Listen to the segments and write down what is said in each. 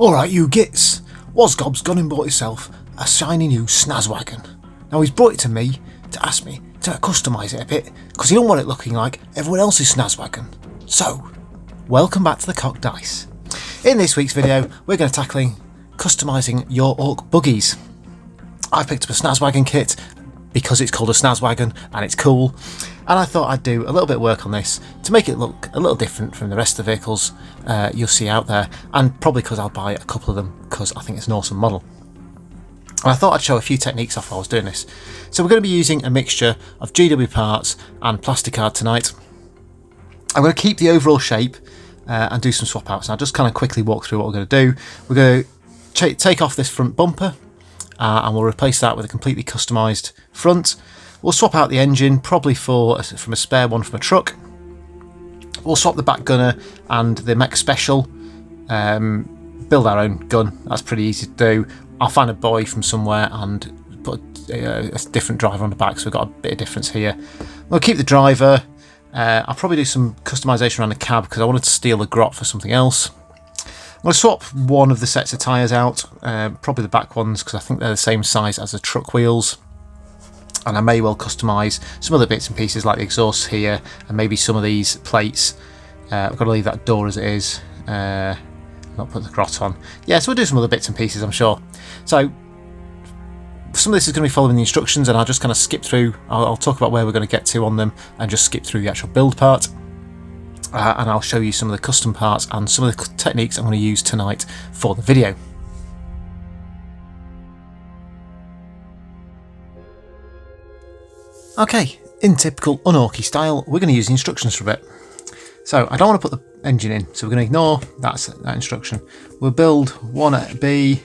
Alright you gits, Wozgob's gone and bought himself a shiny new Snazzwagon. Now he's brought it to me to ask me to customise it a bit because he don't want it looking like everyone else's Snazzwagon. So, welcome back to the Cocked Dice. In this week's video we're going to tackling customising your Ork Buggies. I picked up a Snazzwagon kit because it's called a Snazzwagon and it's cool, and I thought I'd do a little bit of work on this to make it look a little different from the rest of the vehicles you'll see out there, and probably because I'll buy a couple of them because I think it's an awesome model. And I thought I'd show a few techniques off while I was doing this. So we're going to be using a mixture of GW parts and plasticard tonight. I'm going to keep the overall shape and do some swap outs. And I'll just kind of quickly walk through what we're going to do. We're going to take off this front bumper and we'll replace that with a completely customised front. We'll swap out the engine, probably from a spare one from a truck. We'll swap the back gunner and the mech special. Build our own gun. That's pretty easy to do. I'll find a boy from somewhere and put a different driver on the back, so we've got a bit of difference here. We'll keep the driver. I'll probably do some customisation around the cab because I wanted to steal the grot for something else. I'm going to swap one of the sets of tyres out, probably the back ones because I think they're the same size as the truck wheels. And I may well customise some other bits and pieces like the exhausts here and maybe some of these plates. I've got to leave that door as it is. Not put the grot on. Yeah, so we'll do some other bits and pieces, I'm sure. So some of this is going to be following the instructions, and I'll just kind of skip through. I'll talk about where we're going to get to on them and just skip through the actual build part. And I'll show you some of the custom parts and some of the techniques I'm going to use tonight for the video. Okay, in typical unorky style, we're going to use the instructions for a bit. So I don't want to put the engine in, so we're going to ignore that instruction. We'll build one at B,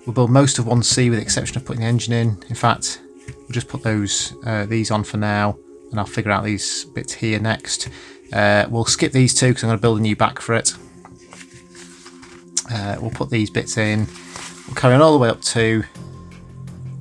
we'll build most of 1C with the exception of putting the engine in. In fact, we'll just put these on for now, and I'll figure out these bits here next. We'll skip these two because I'm going to build a new back for it. We'll put these bits in, we'll carry on all the way up to,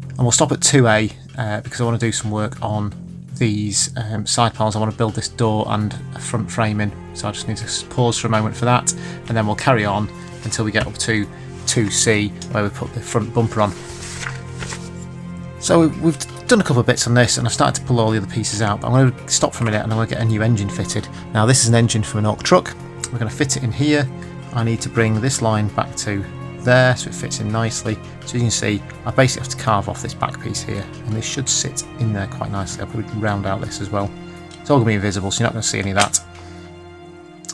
and we'll stop at 2A because I want to do some work on these side panels. I want to build this door and a front framing, so I just need to pause for a moment for that, and then we'll carry on until we get up to 2C where we put the front bumper on. So we've done a couple of bits on this and I've started to pull all the other pieces out, but I'm going to stop for a minute and I'm going to get a new engine fitted. Now this is an engine from an Ork truck. We're going to fit it in here. I need to bring this line back to there so it fits in nicely. So you can see I basically have to carve off this back piece here, and this should sit in there quite nicely. I'll probably round out this as well. It's all going to be invisible, so you're not going to see any of that.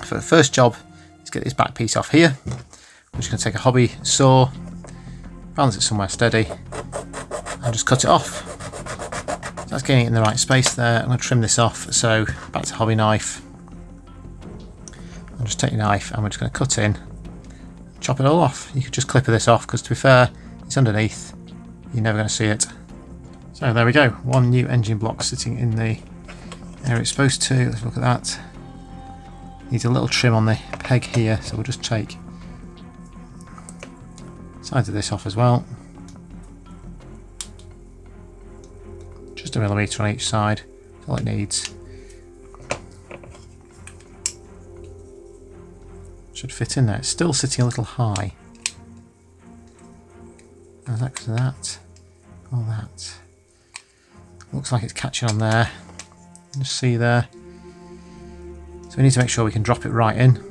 For the first job is get this back piece off here. I'm just going to take a hobby saw, balance it somewhere steady, and just cut it off. So that's getting it in the right space there. I'm going to trim this off, so back to hobby knife. I'll just take your knife and we're just going to cut in, chop it all off. You could just clipper this off because, to be fair, it's underneath, you're never going to see it. So there we go, one new engine block sitting in the area it's supposed to. Let's look at that. Needs a little trim on the peg here, so we'll just take sides of this off as well. Just a millimetre on each side, that's all it needs. Should fit in there. It's still sitting a little high. And that's that. All that. Looks like it's catching on there. Just see there. So we need to make sure we can drop it right in.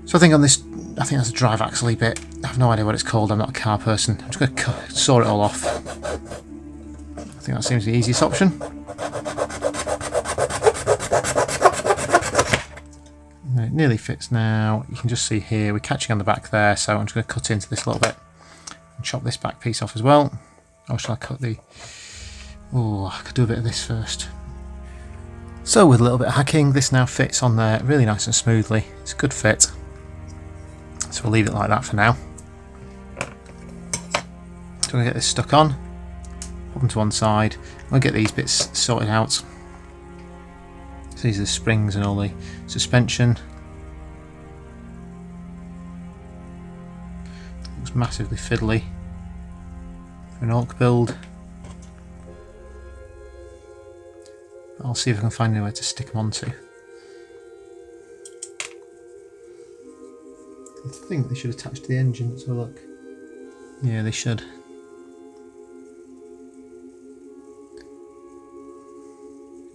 So I think on this, I think that's a drive axle bit. I have no idea what it's called. I'm not a car person. I'm just going to saw it all off. I think that seems the easiest option. It nearly fits now. You can just see here we're catching on the back there, so I'm just going to cut into this a little bit and chop this back piece off as well. Or shall I cut the... Oh, I could do a bit of this first. So with a little bit of hacking, this now fits on there really nice and smoothly. It's a good fit. So we'll leave it like that for now. So I'm going to get this stuck on, pop them to one side. I'll get these bits sorted out. So these are the springs and all the suspension. Looks massively fiddly for an Ork build. I'll see if I can find anywhere to stick them onto. I think they should attach to the engine. Let's have a look. Yeah, they should.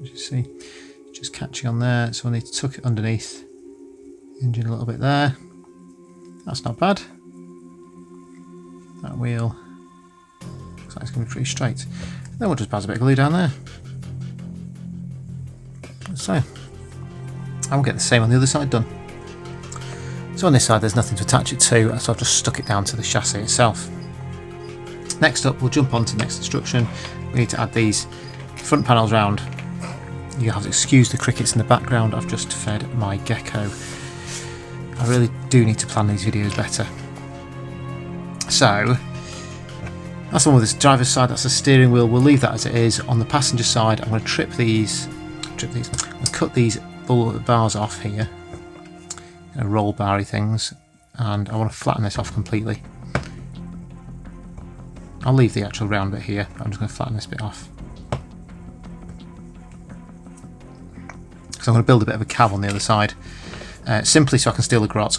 As you see, just catching on there, so I need to tuck it underneath the engine a little bit there. That's not bad. That wheel looks like it's going to be pretty straight. Then we'll just buzz a bit of glue down there. So, and we'll get the same on the other side done. So on this side there's nothing to attach it to, so I've just stuck it down to the chassis itself. Next up, we'll jump on to the next instruction. We need to add these front panels round. You have to excuse the crickets in the background. I've just fed my gecko. I really do need to plan these videos better. So that's the one with this driver's side, that's the steering wheel. We'll leave that as it is. On the passenger side, I'm going to I'm going to cut these bars off here, roll barry things, and I want to flatten this off completely. I'll leave the actual round bit here, but I'm just going to flatten this bit off. So I'm going to build a bit of a cab on the other side, simply so I can steal the grot.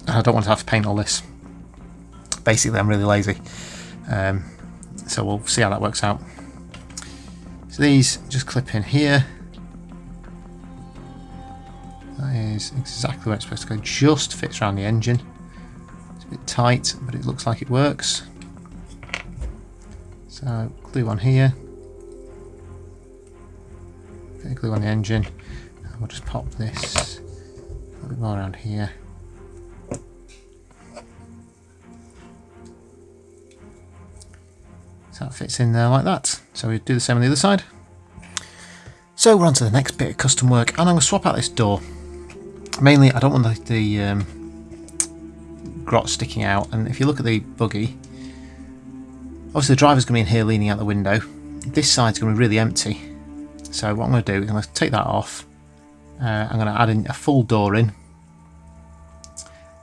And I don't want to have to paint all this. Basically, I'm really lazy, so we'll see how that works out. So these just clip in here. That is exactly where it's supposed to go. Just fits around the engine. It's a bit tight, but it looks like it works. So glue on here. Bit of glue on the engine. And we'll just pop this a little bit more around here. So that fits in there like that. So we do the same on the other side. So we're on to the next bit of custom work, and I'm going to swap out this door. Mainly, I don't want the grot sticking out, and if you look at the buggy, obviously the driver's going to be in here leaning out the window. This side's going to be really empty. So what I'm going to do is I'm going to take that off. I'm going to add in a full door in,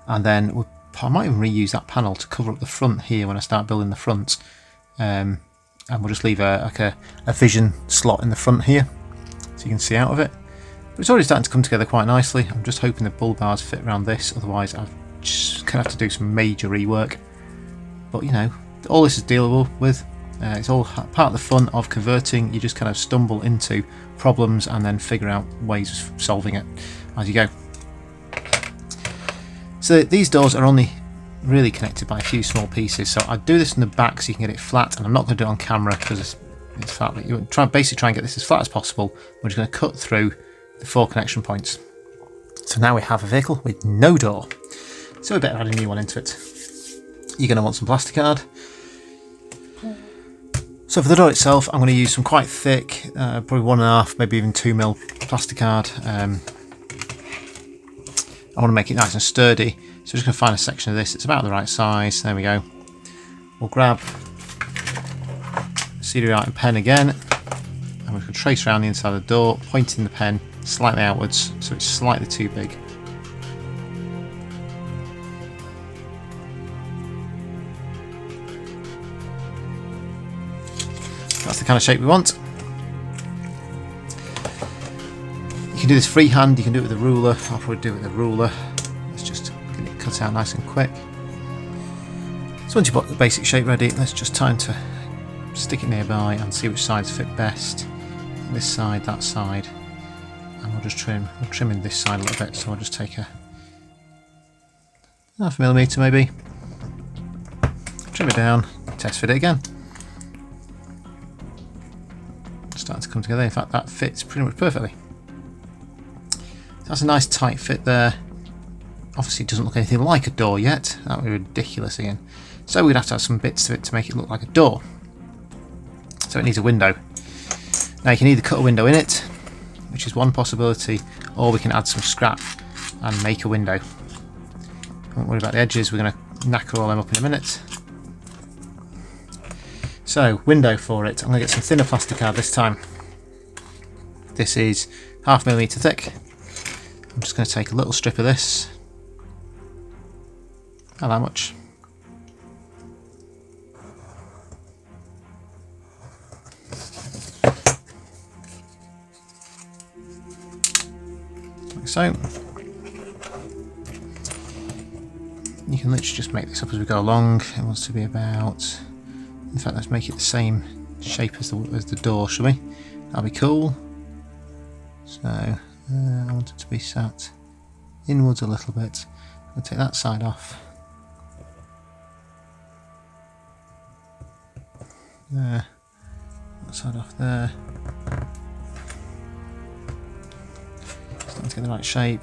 and then I might even reuse that panel to cover up the front here when I start building the front. And we'll just leave a vision slot in the front here so you can see out of it. But it's already starting to come together quite nicely. I'm just hoping the bull bars fit around this, otherwise I'm just going to have to do some major rework. But you know, all this is dealable with. It's all part of the fun of converting. You just kind of stumble into problems and then figure out ways of solving it as you go. So these doors are only really connected by a few small pieces, so I do this in the back so you can get it flat, and I'm not going to do it on camera because it's flat, but you basically try and get this as flat as possible. We're just going to cut through the 4 connection points. So now we have a vehicle with no door, so we better add a new one into it. You're going to want some plasticard. So for the door itself, I'm going to use some quite thick, probably 1.5, maybe even 2mm plasticard. I want to make it nice and sturdy. So we're just going to find a section of this, it's about the right size. There we go. We'll grab a CD writing pen again, and we're going to trace around the inside of the door, pointing the pen slightly outwards so it's slightly too big. That's the kind of shape we want. You can do this freehand, you can do it with a ruler. I'll probably do it with a ruler. Let's just get it cut out nice and quick. So once you've got the basic shape ready, let's just time to stick it nearby and see which sides fit best. This side, that side, and we'll just trim. We'll trim in this side a little bit, so I'll just take a 0.5mm maybe, trim it down, test fit it again. Starting to come together. In fact, that fits pretty much perfectly. That's a nice tight fit there. Obviously it doesn't look anything like a door yet. That would be ridiculous again. So we'd have to have some bits to it to make it look like a door. So it needs a window. Now you can either cut a window in it, which is one possibility, or we can add some scrap and make a window. Don't worry about the edges, we're going to knacker all them up in a minute. So, window for it. I'm going to get some thinner plasticard this time. This is 0.5mm thick. I'm just going to take a little strip of this. Not that much. Like so. You can literally just make this up as we go along. It wants to be about... In fact, let's make it the same shape as the door, shall we? That'll be cool. So, I want it to be sat inwards a little bit. I'll take that side off. There. That side off there. Starting to get the right shape.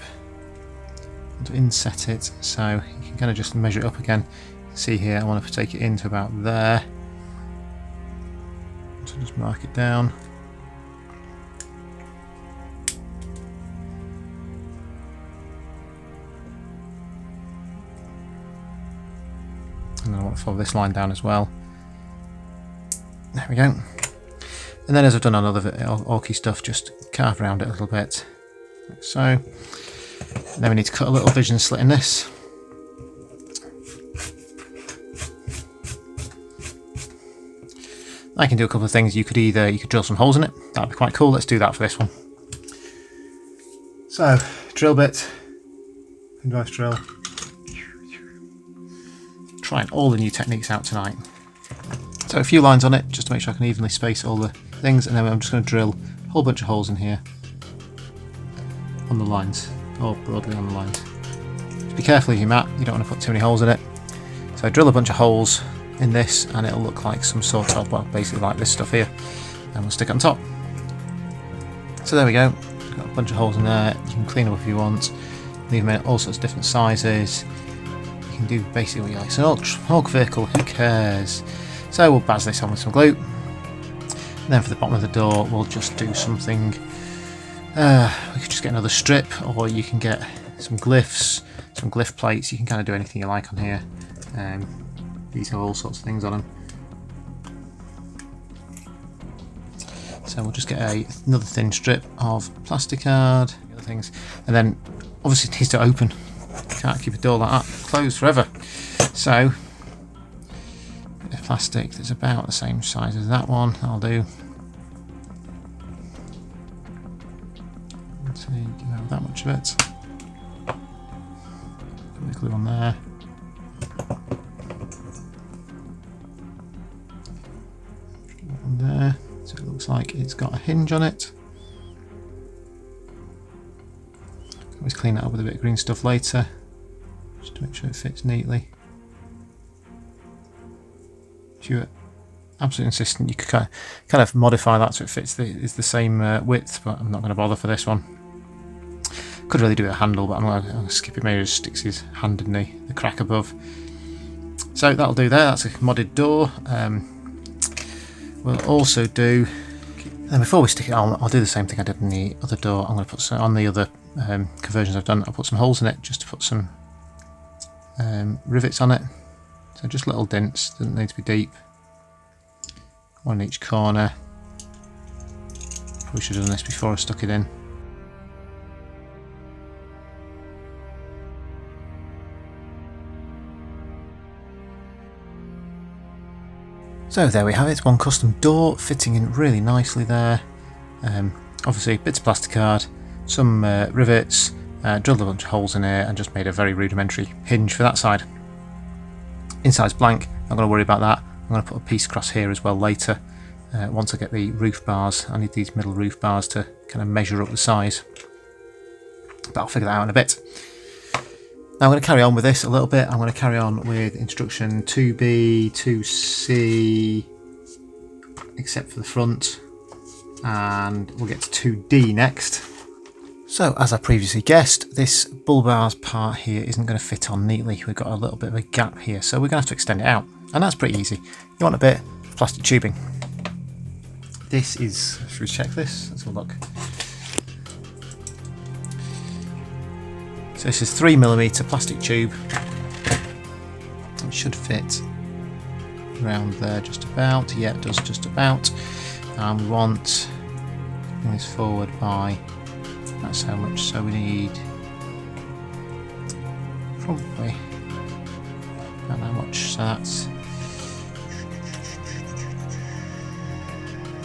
I want to inset it, so you can kind of just measure it up again. See here, I want to take it into about there. So just mark it down. And then I want to follow this line down as well. There we go. And then, as I've done on other Orky stuff, just carve around it a little bit, like so. And then we need to cut a little vision slit in this. I can do a couple of things. You could drill some holes in it. That'd be quite cool. Let's do that for this one. So, drill bit, pin device drill. Trying all the new techniques out tonight. So a few lines on it, just to make sure I can evenly space all the things, and then I'm just going to drill a whole bunch of holes in here on the lines, or broadly on the lines. Just be careful with your map, you don't want to put too many holes in it. So I drill a bunch of holes in this, and it'll look like some sort of, well, basically like this stuff here, and we'll stick it on top. So there we go, got a bunch of holes in there. You can clean up if you want, leave them in all sorts of different sizes. You can do basically what you like. It's an Ork vehicle, who cares? So we'll baz this on with some glue. And then for the bottom of the door, we'll just do something. We could just get another strip, or you can get some glyphs, some glyph plates. You can kind of do anything you like on here. These have all sorts of things on them. So we'll just get another thin strip of plastic card, other things, and then obviously it needs to open. Can't keep a door like that closed forever. So a bit of plastic that's about the same size as that one. That'll do. So you can have that much of it. Put the glue on there. On there, so it looks like it's got a hinge on it. Always clean that up with a bit of green stuff later, just to make sure it fits neatly. If you're absolutely insistent, you could kind of modify that so it fits is the same width, but I'm not going to bother for this one. Could really do a handle, but I'm going to skip it. Maybe it just sticks his hand in the crack above. So that'll do there. That's a modded door. We'll also do, and before we stick it on, I'll do the same thing I did in the other door. I'm going to put some, on the other conversions I've done, I'll put some holes in it just to put some rivets on it. So just little dents, doesn't need to be deep. One in each corner. Probably should have done this before I stuck it in. So there we have it, one custom door fitting in really nicely there. Obviously bits of plastic card, some rivets, drilled a bunch of holes in it and just made a very rudimentary hinge for that side. Inside's blank, not going to worry about that. I'm going to put a piece across here as well later. Once I get the roof bars, I need these middle roof bars to kind of measure up the size. But I'll figure that out in a bit. Now I'm going to carry on with this a little bit. I'm going to carry on with instruction 2B, 2C, except for the front, and we'll get to 2D next. So, as I previously guessed, this bull bars part here isn't going to fit on neatly. We've got a little bit of a gap here, so we're going to have to extend it out, and that's pretty easy. You want a bit of plastic tubing. This is, should we check this? Let's have a look. So this is 3mm plastic tube. It should fit around there just about. Yeah, it does just about. And we want to bring this forward by, that's how much, so we need probably about that much, so that's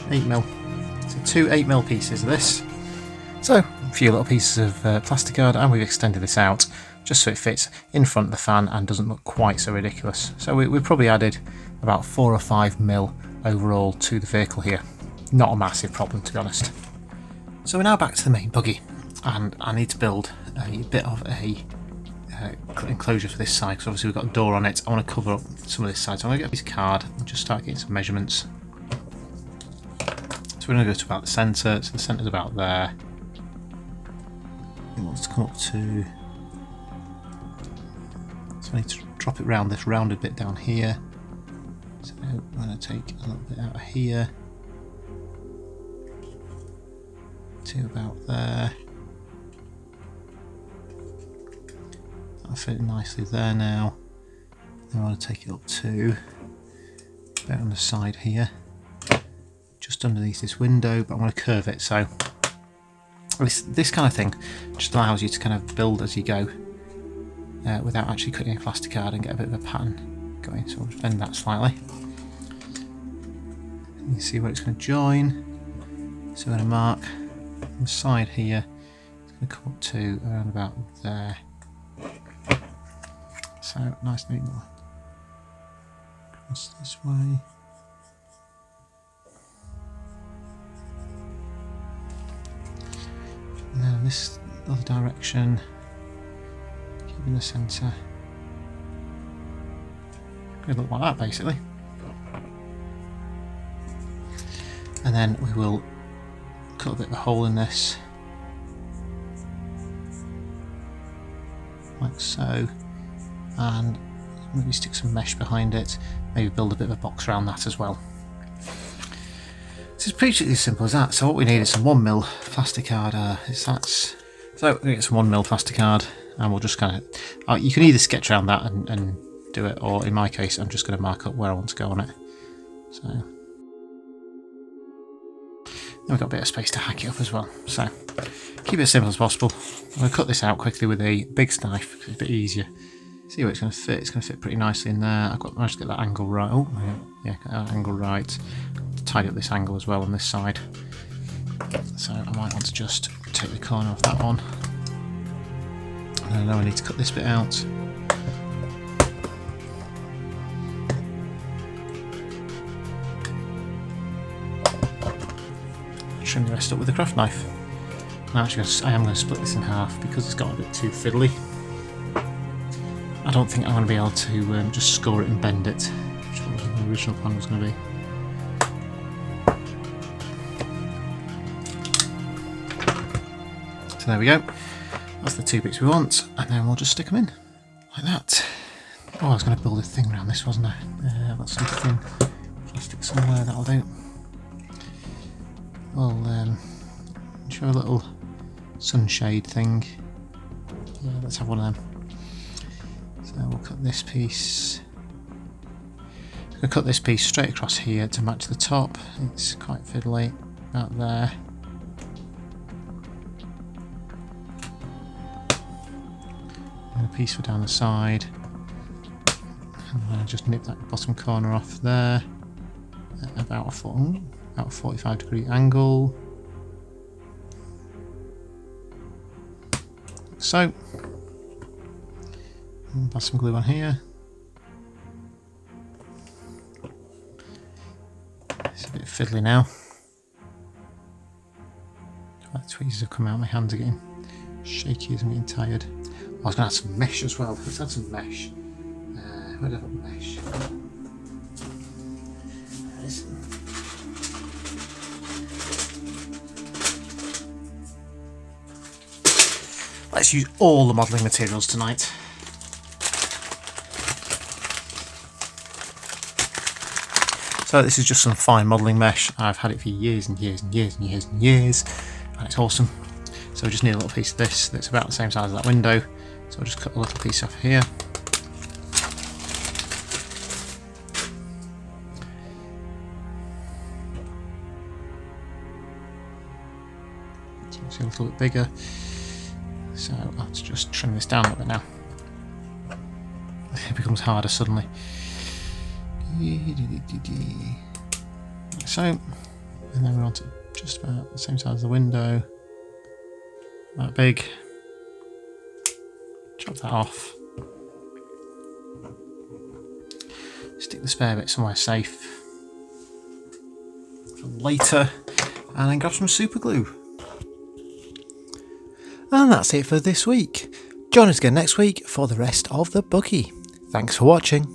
8mm. So two 8mm pieces of this. So a few little pieces of plastic card, and we've extended this out just just so it fits in front of the fan and doesn't look quite so ridiculous. So we've probably added about 4 or 5 mil overall to the vehicle here. Not a massive problem, to be honest. So we're now back to the main buggy, and I need to build a bit of a enclosure for this side, because obviously we've got a door on it. I want to cover up some of this side, so I'm going to get this card and just start getting some measurements. So we're going to go to about the centre, so the centre's about there. It wants to come up to, so I need to drop it round this rounded bit down here. So I'm going to take a little bit out of here to about there. That'll fit nicely there now. Then I want to take it up to about on the side here, just underneath this window, but I want to curve it, so this kind of thing just allows you to kind of build as you go without actually cutting a plastic card and get a bit of a pattern going. So I'll just bend that slightly. You see where it's going to join. So I'm going to mark on the side here. It's going to come up to around about there. So nice and neat. Across this way. And then this other direction, keep in the centre. Could look like that basically. And then we will cut a bit of a hole in this, like so, and maybe stick some mesh behind it, maybe build a bit of a box around that as well. So it's pretty as simple as that. So what we need is some 1mm plastic card. So we're going to get some 1mm plastic card, and we'll just kind of, you can either sketch around that and do it, or in my case I'm just going to mark up where I want to go on it. So then we've got a bit of space to hack it up as well. So keep it as simple as possible. I'm going to cut this out quickly with a big knife because it's a bit easier. See where it's going to fit. It's going to fit pretty nicely in there. I've managed to get that angle right. Oh yeah, get that angle right. Tidy up this angle as well on this side. So I might want to just take the corner off that one. And I know I need to cut this bit out. Trim the rest up with a craft knife. Now actually I am going to split this in half because it's got a bit too fiddly. I don't think I'm going to be able to just score it and bend it, which is what the original plan was going to be. So there we go, that's the 2 bits we want, and then we'll just stick them in, like that. Oh, I was going to build a thing around this, wasn't I? That's something plastic somewhere, that'll do. We'll show a little sunshade thing. Yeah, let's have one of them. So we'll cut this piece. We'll cut this piece straight across here to match the top. It's quite fiddly, about there. And a piece for down the side. And then I'll just nip that bottom corner off there at about a 45-degree angle. Like so. And pass some glue on here. It's a bit fiddly now. The tweezers have come out, my hands are getting shaky as I'm getting tired. I was going to add some mesh as well. Let's add some mesh. Where did I put mesh? There it is. Let's use all the modelling materials tonight. So this is just some fine modelling mesh. I've had it for years and years and years and years and years, and it's awesome. So we just need a little piece of this that's about the same size as that window. So I'll just cut a little piece off here. So it's a little bit bigger. So I'll have to just trim this down a little bit now. It becomes harder suddenly. Like so, and then we want it just about the same size as the window, that big. Chop drop that off. Stick the spare bit somewhere safe for later, and then grab some super glue. And that's it for this week. Join us again next week for the rest of the buggy. Thanks for watching.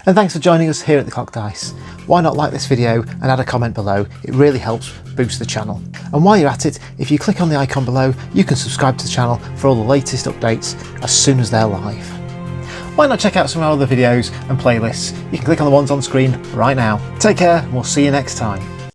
And thanks for joining us here at the Cock Dice. Why not like this video and add a comment below? It really helps boost the channel. And while you're at it, if you click on the icon below, you can subscribe to the channel for all the latest updates as soon as they're live. Why not check out some of our other videos and playlists? You can click on the ones on screen right now. Take care, and we'll see you next time.